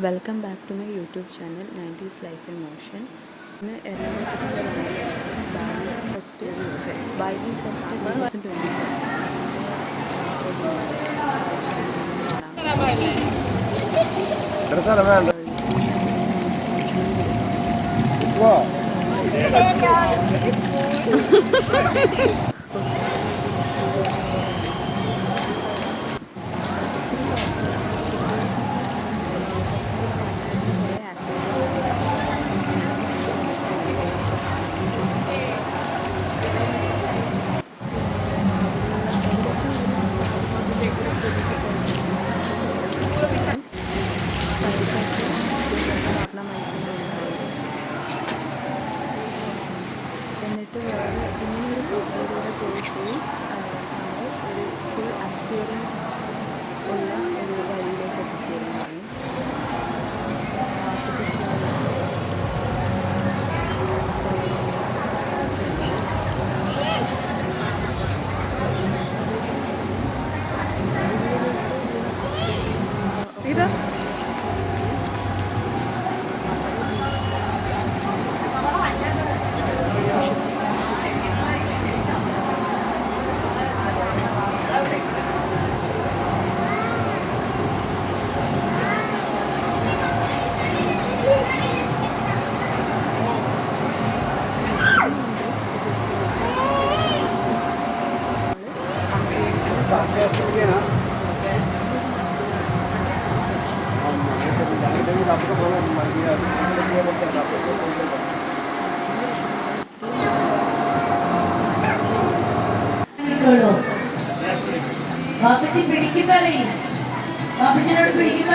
Welcome back to my YouTube channel 90s life in motion. ഇന്ന് എറണാകുളത്ത് Bali fest 2025. എന്നിട്ട് വേറെ ഇങ്ങനൊരു കൂട്ടിലൂടെ പോയിട്ട് നമ്മൾ ഒരു ഫുൾ അക്വേറിയം ഉള്ള ഒരു വഴിയിലേക്ക് എത്തിച്ചേരുന്നതാണ്. ഇതാ വാപ്പച്ചി പിടിക്കും പറയും, വാപ്പച്ചിനോട് പിടിക്കും.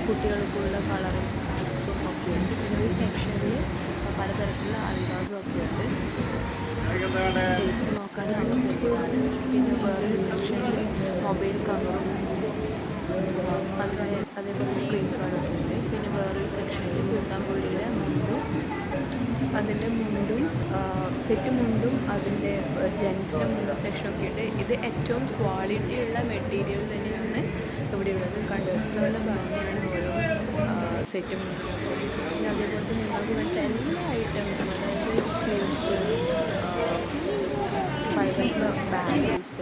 കുട്ടികൾക്കുള്ള കളറും ബുക്സും ഒക്കെ ഉണ്ട്. പിന്നെ ഒരു സെക്ഷനിൽ പലതരത്തിലുള്ള ആൽബാമും ഒക്കെ ഉണ്ട്. ടേസ്റ്റ് നോക്കാനാണ് പോകുന്നതാണ്. പിന്നെ വേറൊരു സെക്ഷനിൽ മൊബൈൽ കവറും അതേപോലെ സ്ക്രീൻ കാർഡൊക്കെ ഉണ്ട്. പിന്നെ വേറൊരു സെക്ഷനിൽ മൂത്താമ്പുള്ളിയുടെ മുണ്ടും അതിൻ്റെ മുണ്ടും സെറ്റ് മുണ്ടും അതിൻ്റെ ജെൻസിൻ്റെ മുണ്ടും സെക്ഷനൊക്കെ ഉണ്ട്. ഇത് ഏറ്റവും ക്വാളിറ്റിയുള്ള മെറ്റീരിയൽ തന്നെയാണ് ഇവിടെ ഉള്ളത്. കണ്ടെത്തുന്ന ഭംഗിയാണ് ഓരോ സെറ്റും മുണ്ടും. പിന്നെ അതേപോലെ തന്നെ നിങ്ങൾക്ക് വേണ്ട എല്ലാ ഐറ്റംസും, അതായത് ചെരുപ്പ്, പൈതൃക ബാഗിൽസ്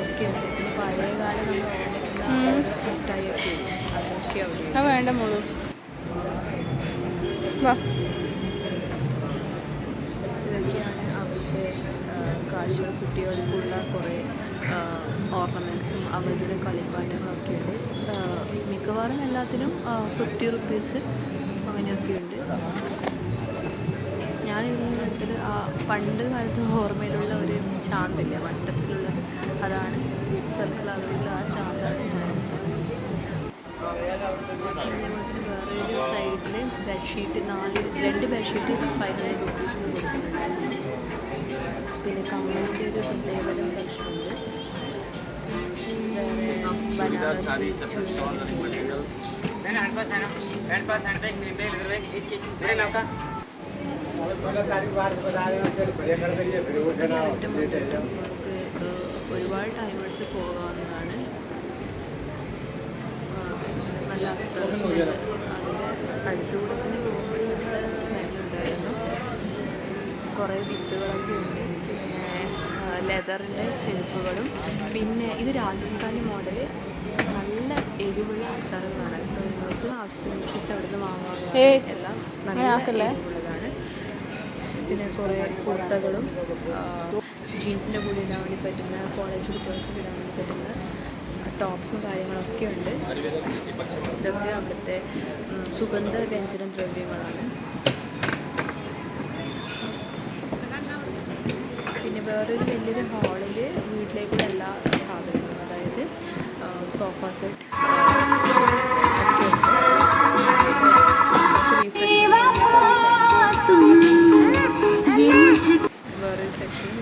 ഒക്കെ ഉണ്ട്. പിന്നെ പഴയകാലം നമ്മൾ ഓർമ്മിക്കുന്ന മിഠായിയൊക്കെ അതൊക്കെ അവിടെ വേണ്ട മോളൂ. വാ, ഇതൊക്കെയാണ് അവിടുത്തെ കാഴ്ചകൾ. കുട്ടികൾക്കുള്ള കുറേ ഓർണമെൻറ്റ്സും അവരുടെ കളിപ്പാട്ടങ്ങളൊക്കെ ഉണ്ട്. മിക്കവാറും എല്ലാത്തിനും 50 റുപ്പീസ് അങ്ങനെയൊക്കെ ഉണ്ട്. ഞാനിതിൽ പണ്ട് കാലത്ത് ഓർമ്മയിലുള്ള ഒരു ചാന്തില്ല, വട്ടത്തിലുള്ളത്, അതാണ് സർക്കിൾ അതിലുള്ള ആ ചാന്താണ് ഞാൻ. അതേപോലെ വേറൊരു സൈഡിൽ ബെഡ്ഷീറ്റ് 2 ബെഡ്ഷീറ്റ് 500 റുപ്പീസിന് കൊടുക്കുന്നുണ്ട്. പിന്നെ കമ്മലിൻ്റെ ഒരു പ്രത്യേകത സെക്ഷനുണ്ട്. ബനാറസി ഒരുപാട് ടൈം എടുത്ത് പോകാവുന്നതാണ്. നല്ല അതിൻ്റെ അടുത്തുകൂടെ തന്നെ പോകുമ്പോൾ സ്മെല്ലുണ്ടായിരുന്നു. കുറേ വിത്തുകളൊക്കെ ഉണ്ട്. പിന്നെ ലെതറിൻ്റെ ചെരുപ്പുകളും. പിന്നെ ഇത് രാജസ്ഥാനി മോഡൽ നല്ല എരിവുള്ള അച്ചാറുകളാണ്. നിങ്ങൾക്ക് ആവശ്യത്തിനനുസരിച്ച് അവിടെ നിന്ന് വാങ്ങാവുന്നതാണ്. എല്ലാം നല്ല എരിവുള്ളതാണ്. പിന്നെ കുറേ കുർത്തകളും ജീൻസിൻ്റെ കൂടെ ഇടാൻ വേണ്ടി പറ്റുന്ന കോളേജ് കുട്ടികൾക്ക് ഇടാൻ വേണ്ടി പറ്റുന്ന ടോപ്സും കാര്യങ്ങളൊക്കെ ഉണ്ട്. ഇതൊക്കെ അവിടുത്തെ സുഗന്ധ വ്യഞ്ജന ദ്രവ്യങ്ങളാണ്. പിന്നെ വേറൊരു വലിയൊരു ഹാളിൽ വീട്ടിലേക്കുള്ള എല്ലാ സാധനങ്ങളും, അതായത് സോഫ സെറ്റ്, വേറൊരു സെക്ഷൻ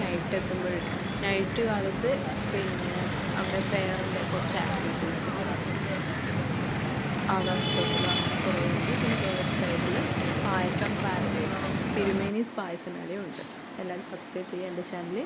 നൈറ്റ് കാലത്ത് പിന്നെ അവിടെ ഫെയറിൻ്റെ കുറച്ച് ആക്ടിവിറ്റീസ്, ആകാശത്തോട്ടുള്ള കുറേ ഉണ്ട്. പിന്നെ വേറെ സൈഡിൽ പായസം പാരഡൈസ്, തിരുമേനീസ് പായസം വരെയുണ്ട്. എല്ലാവരും സബ്സ്ക്രൈബ് ചെയ്യുക എൻ്റെ ചാനൽ.